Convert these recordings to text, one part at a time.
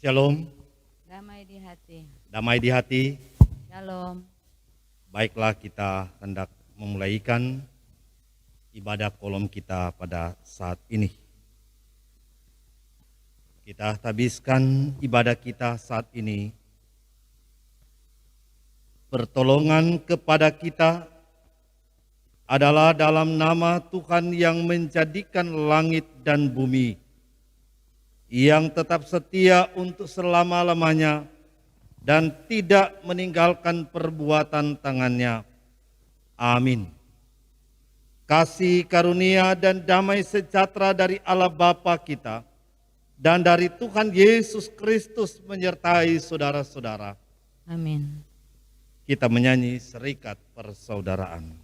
Shalom, Damai di hati. damai di hati. Shalom. Baiklah, kita hendak memulaikan ibadah kolom kita pada saat ini. Kita habiskan ibadah kita saat ini. Pertolongan kepada kita adalah dalam nama Tuhan yang menjadikan langit dan bumi, yang tetap setia untuk selama-lamanya dan tidak meninggalkan perbuatan tangannya. Amin. Kasih karunia dan damai sejahtera dari Allah Bapa kita dan dari Tuhan Yesus Kristus menyertai saudara-saudara. Amin. Kita menyanyi serikat persaudaraan.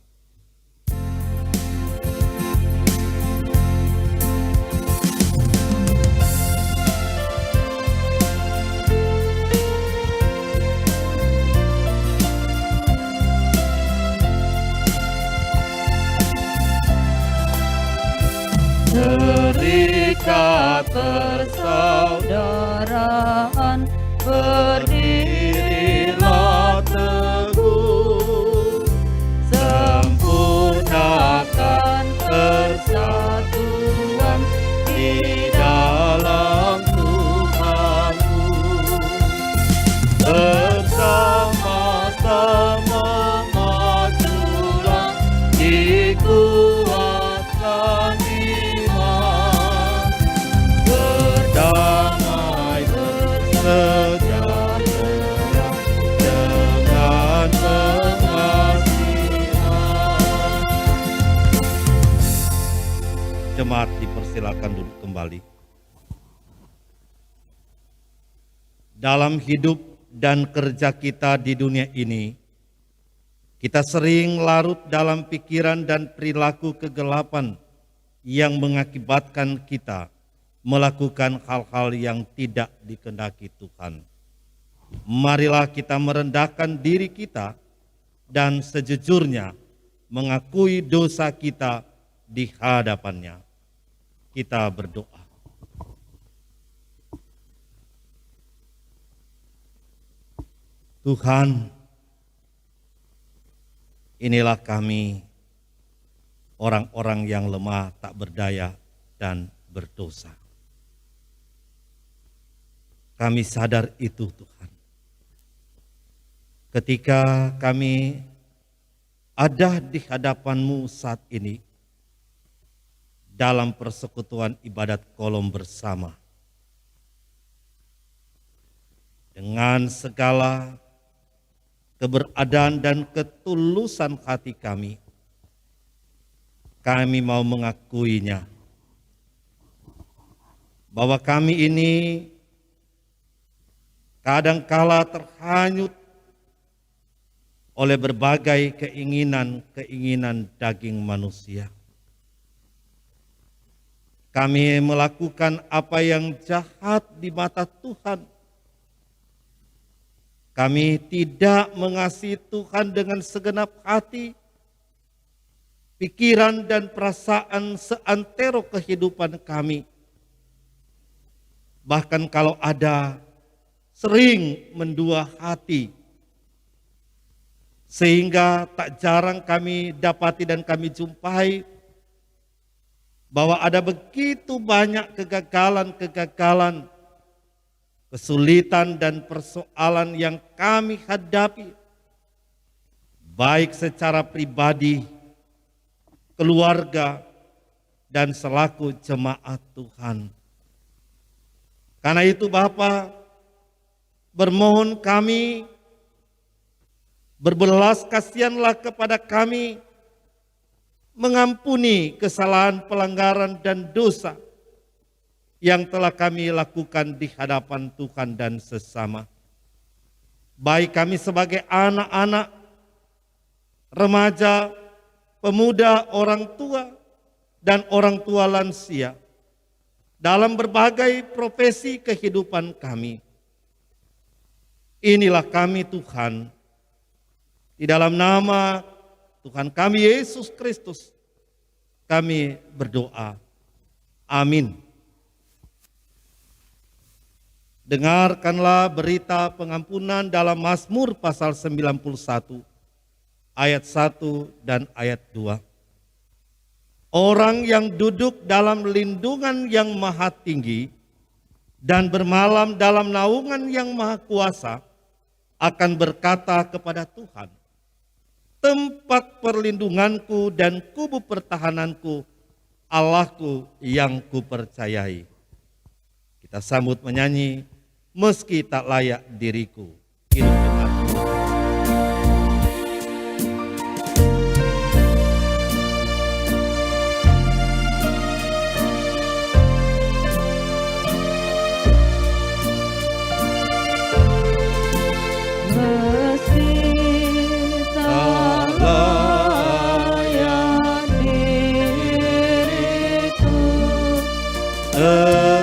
Serikat persaudaraan, berdirilah teguh, sempurnakan persatuan di dalam Tuhanmu. Bersama-sama majulah, dikuatkan iman, berdamai bersejahtera dengan pengasihan. Jemaat dipersilakan duduk kembali. Dalam hidup dan kerja kita di dunia ini, kita sering larut dalam pikiran dan perilaku kegelapan yang mengakibatkan kita melakukan hal-hal yang tidak dikehendaki Tuhan. Marilah kita merendahkan diri kita dan sejujurnya mengakui dosa kita di hadapannya. Kita berdoa. Tuhan, inilah kami, orang-orang yang lemah, tak berdaya, dan berdosa. Kami sadar itu, Tuhan. Ketika kami ada di hadapan-Mu saat ini, dalam persekutuan ibadat kolom bersama, dengan segala keberadaan dan ketulusan hati kami mau mengakuinya, bahwa kami ini kadangkala terhanyut oleh berbagai keinginan daging manusia. Kami melakukan apa yang jahat di mata Tuhan. Kami tidak mengasihi Tuhan dengan segenap hati, pikiran dan perasaan seantero kehidupan kami. Bahkan kalau ada, sering mendua hati, sehingga tak jarang kami dapati dan kami jumpai bahwa ada begitu banyak kegagalan, kesulitan dan persoalan yang kami hadapi, baik secara pribadi, keluarga, dan selaku jemaat Tuhan. Karena itu Bapa, bermohon kami, berbelas kasihanlah kepada kami, mengampuni kesalahan, pelanggaran, dan dosa yang telah kami lakukan di hadapan Tuhan dan sesama. Baik kami sebagai anak-anak, remaja, pemuda, orang tua, dan orang tua lansia, dalam berbagai profesi kehidupan kami. Inilah kami Tuhan, di dalam nama Tuhan kami Yesus Kristus, kami berdoa. Amin. Dengarkanlah berita pengampunan dalam Mazmur pasal 91 ayat 1 dan ayat 2. Orang yang duduk dalam lindungan yang maha tinggi dan bermalam dalam naungan yang maha kuasa akan berkata kepada Tuhan, tempat perlindunganku dan kubu pertahananku, Allahku yang kupercayai. Kita sambut menyanyi, meski tak layak diriku hidup denganmu.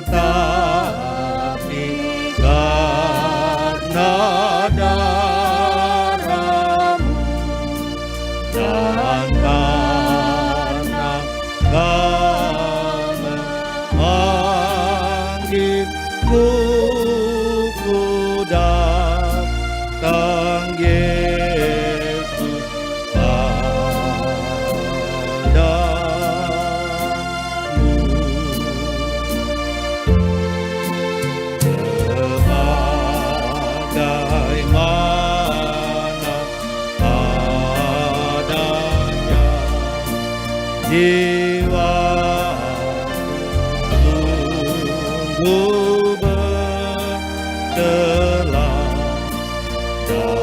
Tetapi karena darah-Mu dan karena Kau memanggilku, ku datang Yesus jiwa sungguh berkelah,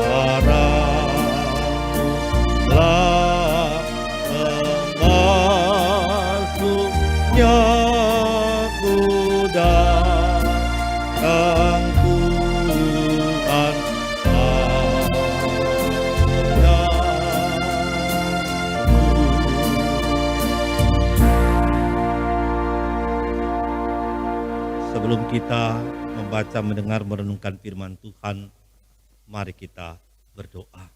darah-Mu telah membasuhnya, ku datang Tuhan Sebelum kita membaca, mendengar, merenungkan firman Tuhan, mari kita berdoa.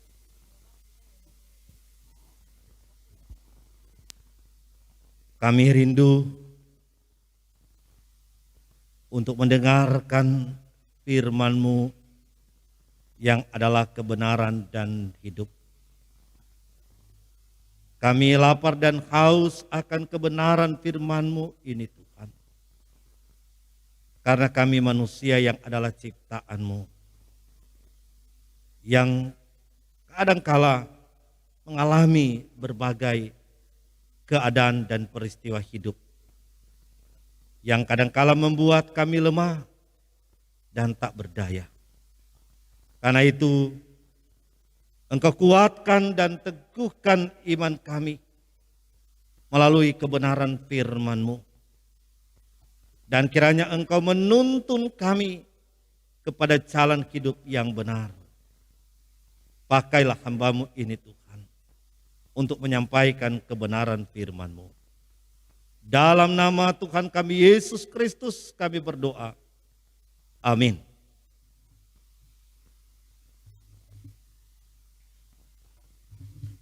Kami rindu untuk mendengarkan firman-Mu yang adalah kebenaran dan hidup. Kami lapar dan haus akan kebenaran firman-Mu ini, Tuhan. Karena kami manusia yang adalah ciptaan-Mu, yang kadangkala mengalami berbagai keadaan dan peristiwa hidup, yang kadangkala membuat kami lemah dan tak berdaya. Karena itu, Engkau kuatkan dan teguhkan iman kami melalui kebenaran firman-Mu. Dan kiranya Engkau menuntun kami kepada jalan hidup yang benar. Pakailah hamba-Mu ini Tuhan, untuk menyampaikan kebenaran firman-Mu. Dalam nama Tuhan kami Yesus Kristus kami berdoa. Amin.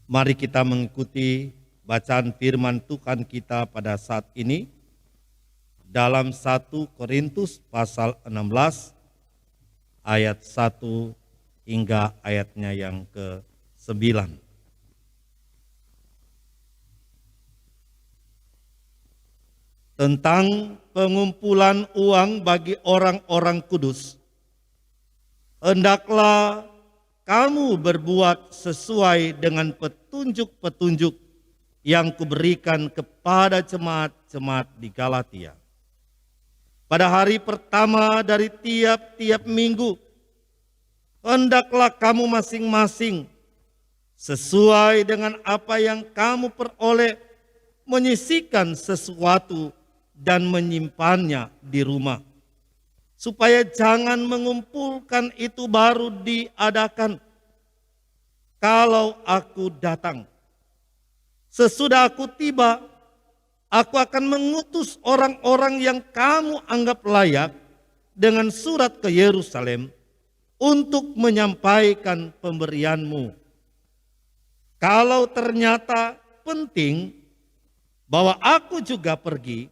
Mari kita mengikuti bacaan firman Tuhan kita pada saat ini dalam 1 Korintus pasal 16 ayat 1 hingga ayatnya yang ke-9. Tentang pengumpulan uang bagi orang-orang kudus, hendaklah kamu berbuat sesuai dengan petunjuk-petunjuk yang kuberikan kepada jemaat-jemaat di Galatia. Pada hari pertama dari tiap-tiap minggu, hendaklah kamu masing-masing sesuai dengan apa yang kamu peroleh menyisihkan sesuatu dan menyimpannya di rumah, supaya jangan mengumpulkan itu baru diadakan kalau aku datang. Sesudah aku tiba, aku akan mengutus orang-orang yang kamu anggap layak dengan surat ke Yerusalem untuk menyampaikan pemberianmu. Kalau ternyata penting bahwa aku juga pergi,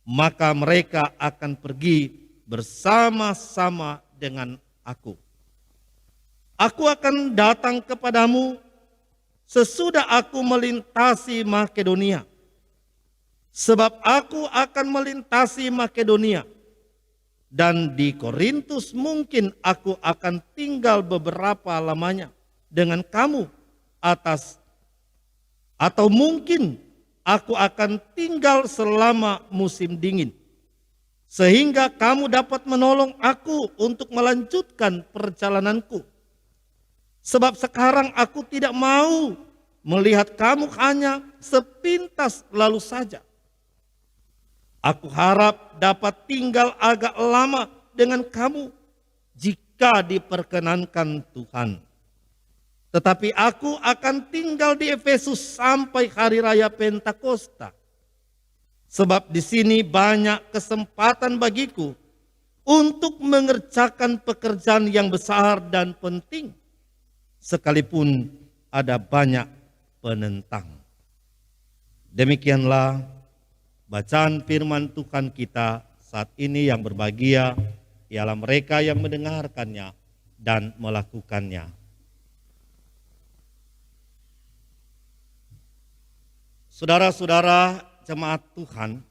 maka mereka akan pergi bersama-sama dengan aku. Aku akan datang kepadamu sesudah aku melintasi Makedonia. Sebab aku akan melintasi Makedonia. Dan di Korintus mungkin aku akan tinggal beberapa lamanya dengan kamu atau mungkin aku akan tinggal selama musim dingin. Sehingga kamu dapat menolong aku untuk melanjutkan perjalananku. Sebab sekarang aku tidak mau melihat kamu hanya sepintas lalu saja. Aku harap dapat tinggal agak lama dengan kamu jika diperkenankan Tuhan. Tetapi aku akan tinggal di Efesus sampai hari raya Pentakosta. Sebab di sini banyak kesempatan bagiku untuk mengerjakan pekerjaan yang besar dan penting, sekalipun ada banyak penentang. Demikianlah bacaan firman Tuhan kita saat ini yang berbahagia ialah mereka yang mendengarkannya dan melakukannya. Saudara-saudara jemaat Tuhan,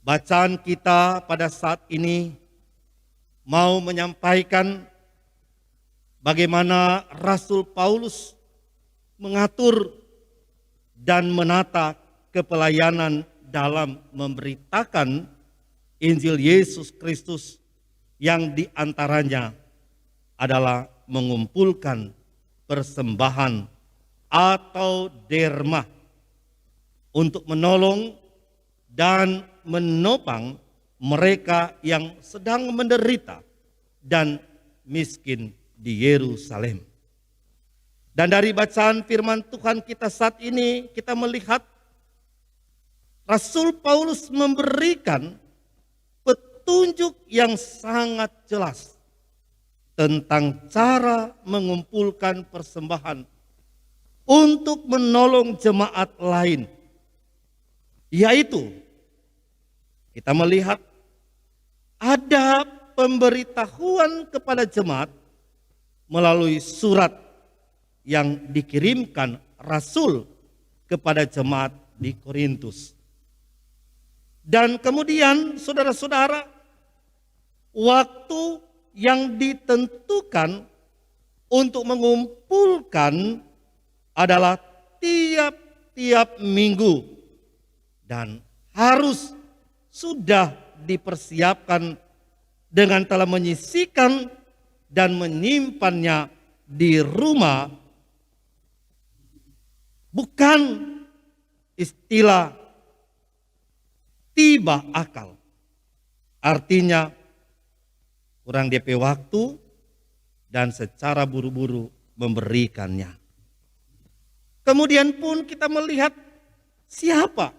bacaan kita pada saat ini mau menyampaikan bagaimana Rasul Paulus mengatur dan menata kepelayanan dalam memberitakan Injil Yesus Kristus yang diantaranya adalah mengumpulkan persembahan atau derma untuk menolong dan menopang mereka yang sedang menderita dan miskin di Yerusalem. Dan dari bacaan firman Tuhan kita saat ini kita melihat Rasul Paulus memberikan petunjuk yang sangat jelas tentang cara mengumpulkan persembahan untuk menolong jemaat lain. Yaitu kita melihat ada pemberitahuan kepada jemaat melalui surat yang dikirimkan Rasul kepada jemaat di Korintus. Dan kemudian saudara-saudara, waktu yang ditentukan untuk mengumpulkan adalah tiap-tiap minggu. Dan harus sudah dipersiapkan dengan telah menyisihkan dan menyimpannya di rumah. Bukan istilah tiba akal. Artinya kurang DP waktu dan secara buru-buru memberikannya. Kemudian pun kita melihat siapa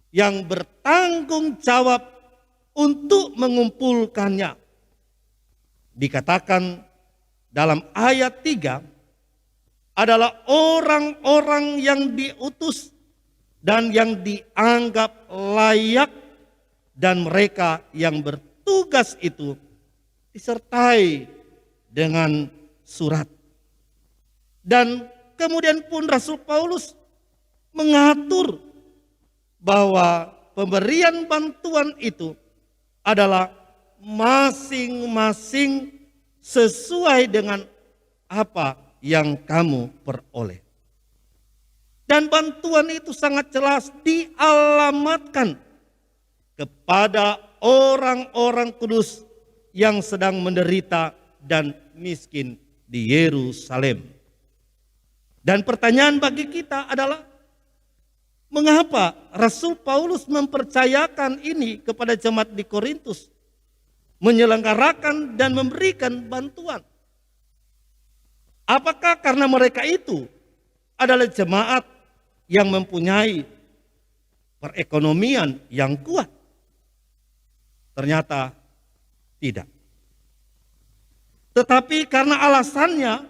yang bertanggung jawab untuk mengumpulkannya. Dikatakan dalam ayat 3 adalah orang-orang yang diutus dan yang dianggap layak, dan mereka yang bertugas itu disertai dengan surat. Dan kemudian pun Rasul Paulus mengatur bahwa pemberian bantuan itu adalah masing-masing sesuai dengan apa yang kamu peroleh. Dan bantuan itu sangat jelas dialamatkan kepada orang-orang kudus yang sedang menderita dan miskin di Yerusalem. Dan pertanyaan bagi kita adalah, mengapa Rasul Paulus mempercayakan ini kepada jemaat di Korintus, menyelenggarakan dan memberikan bantuan? Apakah karena mereka itu adalah jemaat yang mempunyai perekonomian yang kuat? Ternyata tidak. Tetapi karena alasannya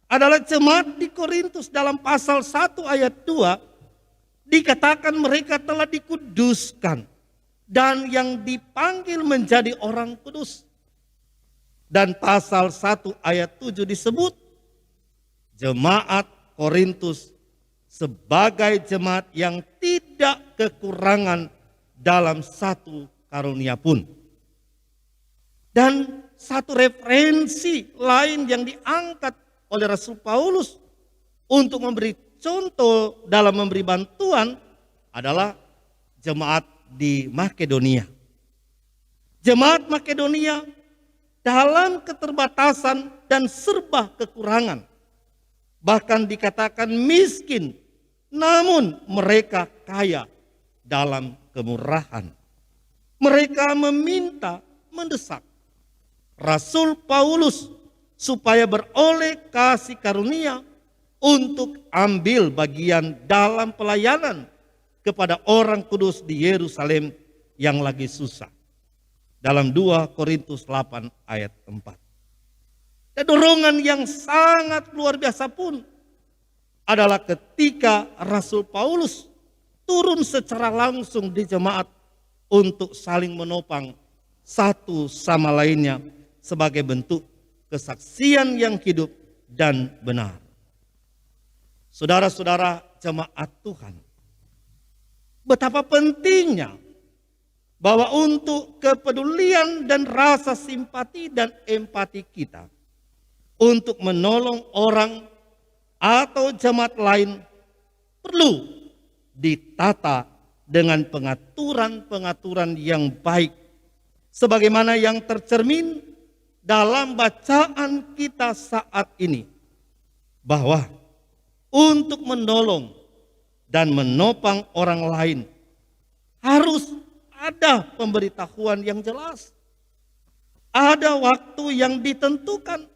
adalah jemaat di Korintus dalam pasal 1 ayat 2 dikatakan mereka telah dikuduskan dan yang dipanggil menjadi orang kudus. Dan pasal 1 ayat 7 disebut jemaat Korintus sebagai jemaat yang tidak kekurangan dalam satu karunia pun. Dan satu referensi lain yang diangkat oleh Rasul Paulus untuk memberi contoh dalam memberi bantuan adalah jemaat di Makedonia. Jemaat Makedonia dalam keterbatasan dan serba kekurangan, bahkan dikatakan miskin, namun mereka kaya dalam kemurahan. Mereka meminta, mendesak Rasul Paulus supaya beroleh kasih karunia untuk ambil bagian dalam pelayanan kepada orang kudus di Yerusalem yang lagi susah. Dalam 2 Korintus 8 ayat 4. Dan dorongan yang sangat luar biasa pun adalah ketika Rasul Paulus turun secara langsung di jemaat untuk saling menopang satu sama lainnya sebagai bentuk kesaksian yang hidup dan benar. Saudara-saudara jemaat Tuhan, betapa pentingnya bahwa untuk kepedulian dan rasa simpati dan empati kita untuk menolong orang atau jemaat lain perlu ditata dengan pengaturan-pengaturan yang baik sebagaimana yang tercermin dalam bacaan kita saat ini, bahwa untuk menolong dan menopang orang lain harus ada pemberitahuan yang jelas. Ada waktu yang ditentukan.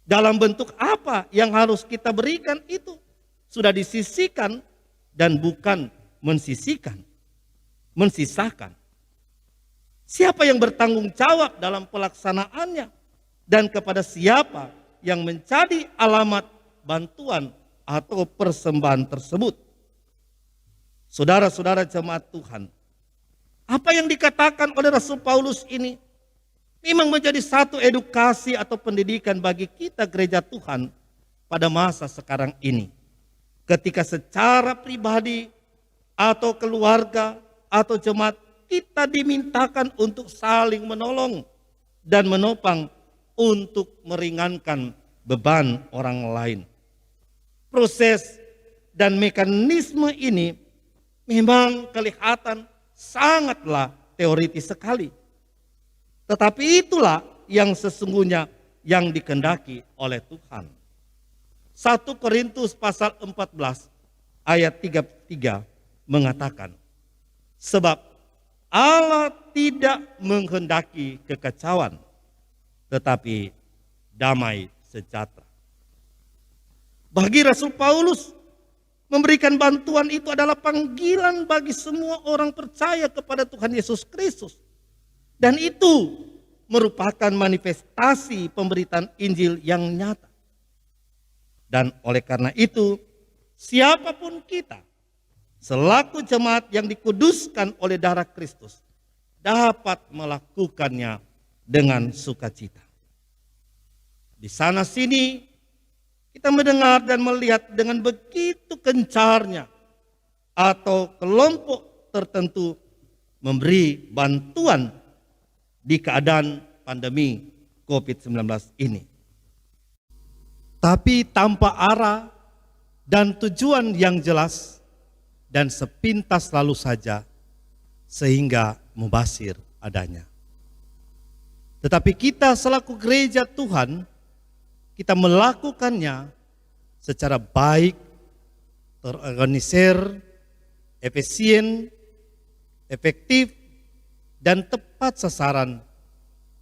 Dalam bentuk apa yang harus kita berikan itu sudah disisihkan dan bukan mensisakan. Siapa yang bertanggung jawab dalam pelaksanaannya dan kepada siapa yang menjadi alamat bantuan atau persembahan tersebut. Saudara-saudara jemaat Tuhan, apa yang dikatakan oleh Rasul Paulus ini memang menjadi satu edukasi atau pendidikan bagi kita gereja Tuhan pada masa sekarang ini. Ketika secara pribadi atau keluarga atau jemaat kita dimintakan untuk saling menolong dan menopang untuk meringankan beban orang lain. Proses dan mekanisme ini memang kelihatan sangatlah teoritis sekali. Tetapi itulah yang sesungguhnya yang dikehendaki oleh Tuhan. 1 Korintus pasal 14 ayat 33 mengatakan, sebab Allah tidak menghendaki kekacauan, tetapi damai sejahtera. Bagi Rasul Paulus, memberikan bantuan itu adalah panggilan bagi semua orang percaya kepada Tuhan Yesus Kristus. Dan itu merupakan manifestasi pemberitaan Injil yang nyata. Dan oleh karena itu, siapapun kita, selaku jemaat yang dikuduskan oleh darah Kristus, dapat melakukannya dengan sukacita. Di sana sini, kita mendengar dan melihat dengan begitu gencarnya atau kelompok tertentu memberi bantuan di keadaan pandemi COVID-19 ini. Tapi tanpa arah dan tujuan yang jelas dan sepintas lalu saja sehingga mubazir adanya. Tetapi kita selaku gereja Tuhan, kita melakukannya secara baik, terorganisir, efisien, efektif, dan tepat sasaran,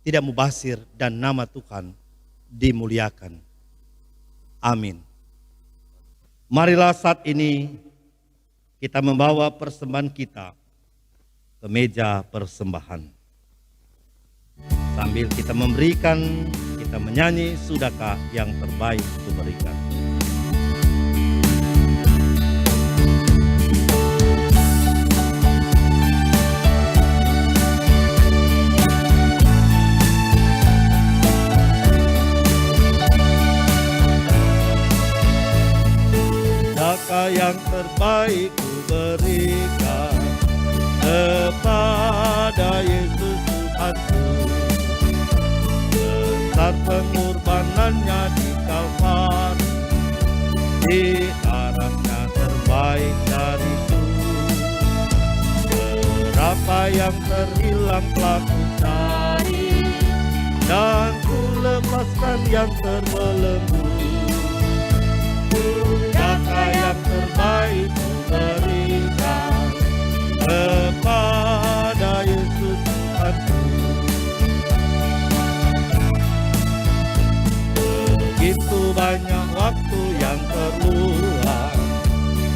tidak mubazir dan nama Tuhan dimuliakan. Amin. Marilah saat ini kita membawa persembahan kita ke meja persembahan. Sambil kita memberikan, kita menyanyi sudahkah yang terbaik kuberikan. diharapnya terbaik dariku. Berapa yang terhilang telah ku cari, dan ku lepaskan yang terbelenggu. Sudahkah yang terbaik ku berikan kepada Yesus Tuhanku. Begitu banyak waktu yang terluang,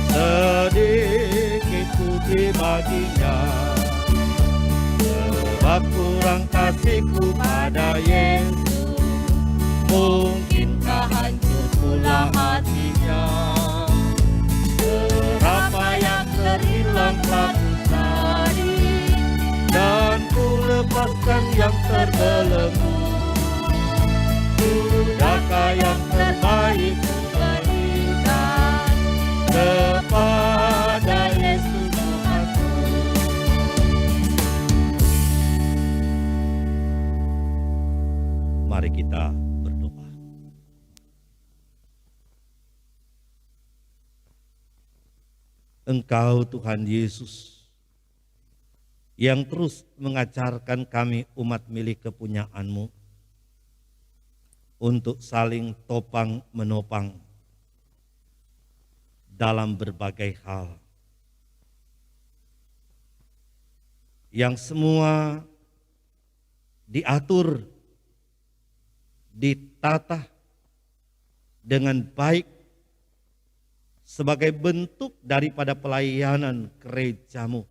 sedikit ku dibaginya. Sebab kurang kasihku pada Yesus, mungkinkah hancur pula hatinya. Berapa yang terhilang telah ku cari, dan ku lepaskan yang terbelenggu. Sudahkah yang terbaik ku berikan kepada Yesus Tuhanku. Mari kita berdoa. Engkau Tuhan Yesus yang terus mengajarkan kami umat milik kepunyaan-Mu untuk saling topang menopang dalam berbagai hal, yang semua diatur, ditata dengan baik sebagai bentuk daripada pelayanan gereja-Mu.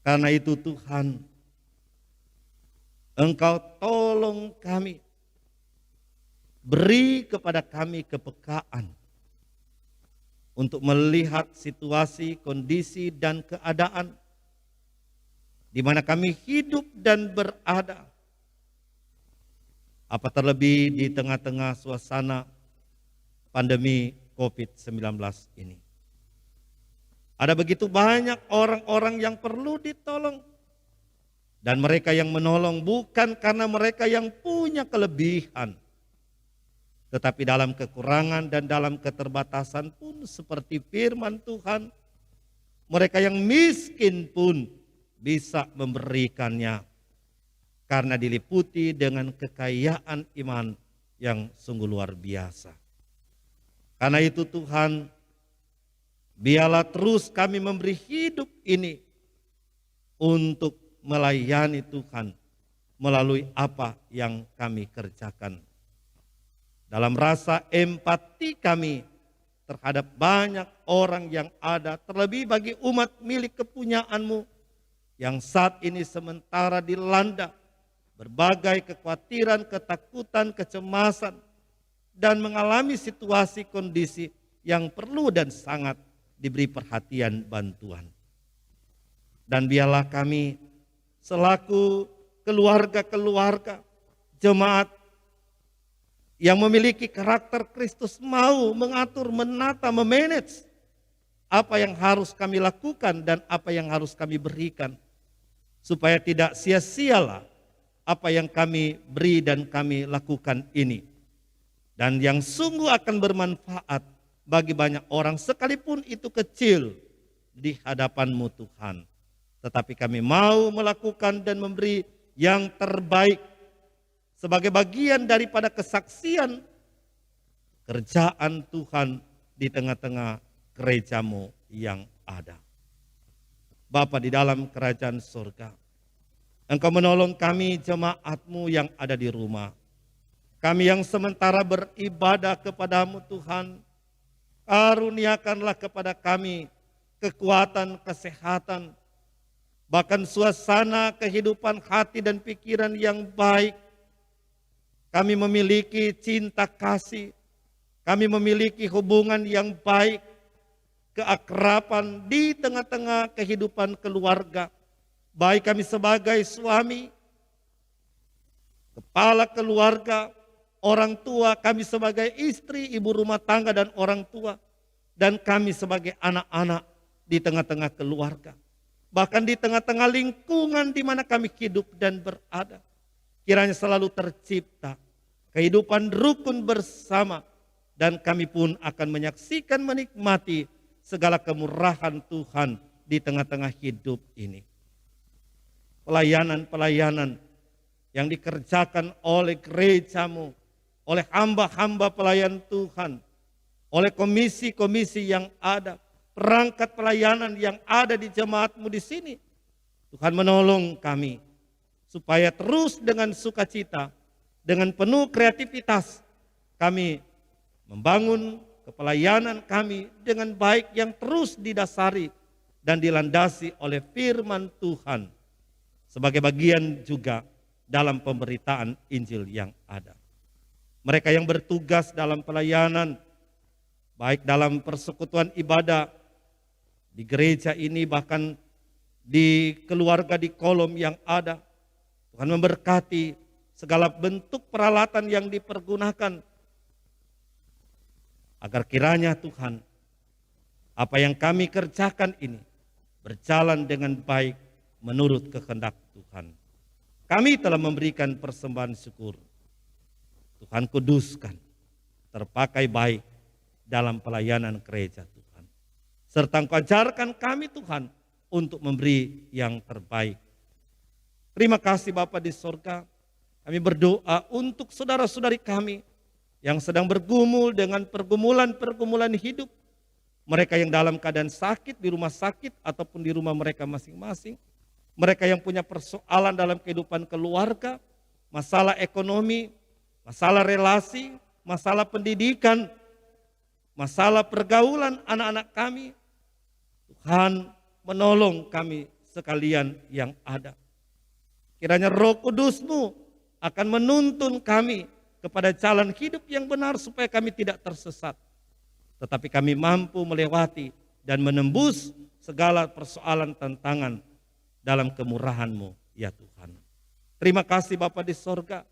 Karena itu Tuhan, Engkau tolong kami, beri kepada kami kepekaan untuk melihat situasi, kondisi, dan keadaan di mana kami hidup dan berada. Apa terlebih di tengah-tengah suasana pandemi COVID-19 ini. Ada begitu banyak orang-orang yang perlu ditolong. Dan mereka yang menolong bukan karena mereka yang punya kelebihan, tetapi dalam kekurangan dan dalam keterbatasan pun seperti firman Tuhan, mereka yang miskin pun bisa memberikannya karena diliputi dengan kekayaan iman yang sungguh luar biasa. Karena itu Tuhan, biarlah terus kami memberi hidup ini untuk melayani Tuhan melalui apa yang kami kerjakan. Dalam rasa empati kami terhadap banyak orang yang ada, terlebih bagi umat milik kepunyaan-Mu yang saat ini sementara dilanda berbagai kekhawatiran, ketakutan, kecemasan, dan mengalami situasi kondisi yang perlu dan sangat diberi perhatian bantuan. Dan biarlah kami selaku keluarga-keluarga jemaat yang memiliki karakter Kristus mau mengatur, menata, memanage apa yang harus kami lakukan dan apa yang harus kami berikan, supaya tidak sia-sialah apa yang kami beri dan kami lakukan ini, dan yang sungguh akan bermanfaat bagi banyak orang sekalipun itu kecil di hadapan-Mu Tuhan. Tetapi kami mau melakukan dan memberi yang terbaik sebagai bagian daripada kesaksian kerjaan Tuhan di tengah-tengah gereja-Mu yang ada. Bapa di dalam kerajaan surga, Engkau menolong kami jemaat-Mu yang ada di rumah. Kami yang sementara beribadah kepada-Mu Tuhan, karuniakanlah kepada kami kekuatan, kesehatan, bahkan suasana kehidupan hati dan pikiran yang baik. Kami memiliki cinta kasih, kami memiliki hubungan yang baik, keakraban di tengah-tengah kehidupan keluarga. Baik kami sebagai suami, kepala keluarga, orang tua, kami sebagai istri, ibu rumah tangga dan orang tua, dan kami sebagai anak-anak di tengah-tengah keluarga. Bahkan di tengah-tengah lingkungan di mana kami hidup dan berada. Kiranya selalu tercipta kehidupan rukun bersama dan kami pun akan menyaksikan menikmati segala kemurahan Tuhan di tengah-tengah hidup ini. Pelayanan-pelayanan yang dikerjakan oleh gerejamu, oleh hamba-hamba pelayan Tuhan, oleh komisi-komisi yang ada, perangkat pelayanan yang ada di jemaatmu di sini. Tuhan menolong kami supaya terus dengan sukacita, dengan penuh kreativitas, kami membangun kepelayanan kami dengan baik yang terus didasari dan dilandasi oleh firman Tuhan sebagai bagian juga dalam pemberitaan Injil yang ada. Mereka yang bertugas dalam pelayanan, baik dalam persekutuan ibadah, di gereja ini bahkan di keluarga di kolom yang ada, Tuhan memberkati segala bentuk peralatan yang dipergunakan, agar kiranya Tuhan, apa yang kami kerjakan ini berjalan dengan baik menurut kehendak Tuhan. Kami telah memberikan persembahan syukur. Tuhan kuduskan, terpakai baik dalam pelayanan gereja Tuhan. Serta Engkau ajarkan kami Tuhan untuk memberi yang terbaik. Terima kasih Bapa di sorga. Kami berdoa untuk saudara-saudari kami yang sedang bergumul dengan pergumulan-pergumulan hidup. Mereka yang dalam keadaan sakit di rumah sakit ataupun di rumah mereka masing-masing. Mereka yang punya persoalan dalam kehidupan keluarga, masalah ekonomi, masalah relasi, masalah pendidikan, masalah pergaulan anak-anak kami. Tuhan menolong kami sekalian yang ada. Kiranya Roh Kudus-Mu akan menuntun kami kepada jalan hidup yang benar supaya kami tidak tersesat. Tetapi kami mampu melewati dan menembus segala persoalan tantangan dalam kemurahan-Mu ya Tuhan. Terima kasih Bapa di sorga.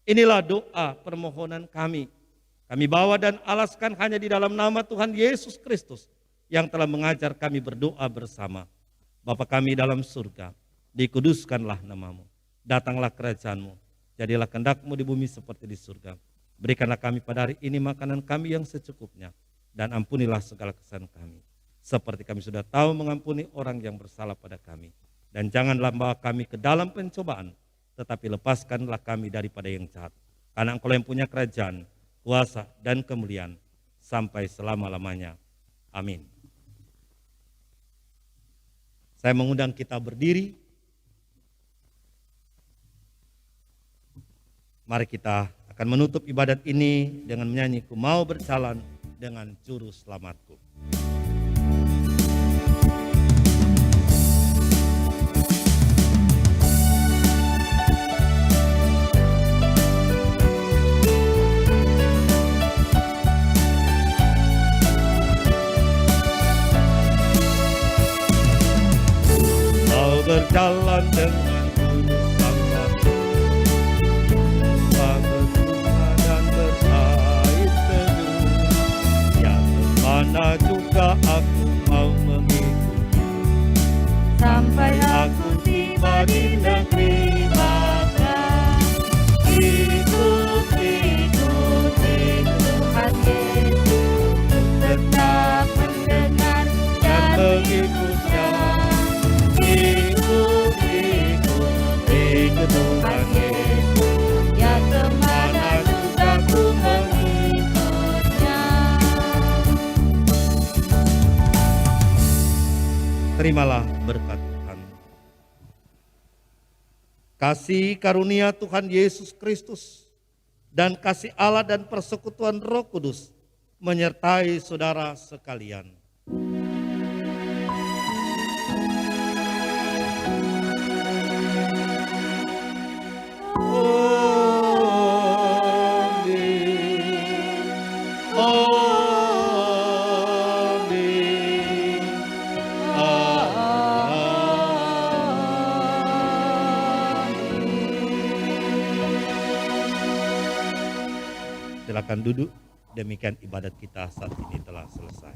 Inilah doa permohonan kami. Kami bawa dan alaskan hanya di dalam nama Tuhan Yesus Kristus yang telah mengajar kami berdoa bersama. Bapa kami dalam surga, dikuduskanlah nama-Mu. Datanglah kerajaan-Mu. Jadilah kehendak-Mu di bumi seperti di surga. Berikanlah kami pada hari ini makanan kami yang secukupnya. Dan ampunilah segala kesalahan kami. Seperti kami sudah tahu mengampuni orang yang bersalah pada kami. Dan janganlah bawa kami ke dalam pencobaan. Tetapi lepaskanlah kami daripada yang jahat. Karena Engkau yang punya kerajaan, kuasa dan kemuliaan sampai selama-lamanya. Amin. Saya mengundang kita berdiri. Mari kita akan menutup ibadat ini dengan menyanyi Ku Mau Berjalan dengan Juru Selamatku. Mau berjalan dengan Juru Selamatku, berbunga dan bersaid teduh, ya kemana juga aku mau mengikuti, sampai aku tiba di negeri Bapa. Ikuti Tuhan Yesus, tetap mendengar dan mengikutnya. Ikuti Tuhan Yesus, ya kemana juga ku mengikutnya. Terimalah berkat Tuhan. Kasih karunia Tuhan Yesus Kristus dan kasih Allah dan persekutuan Roh Kudus menyertai saudara sekalian. Silakan duduk, demikian ibadat kita saat ini telah selesai.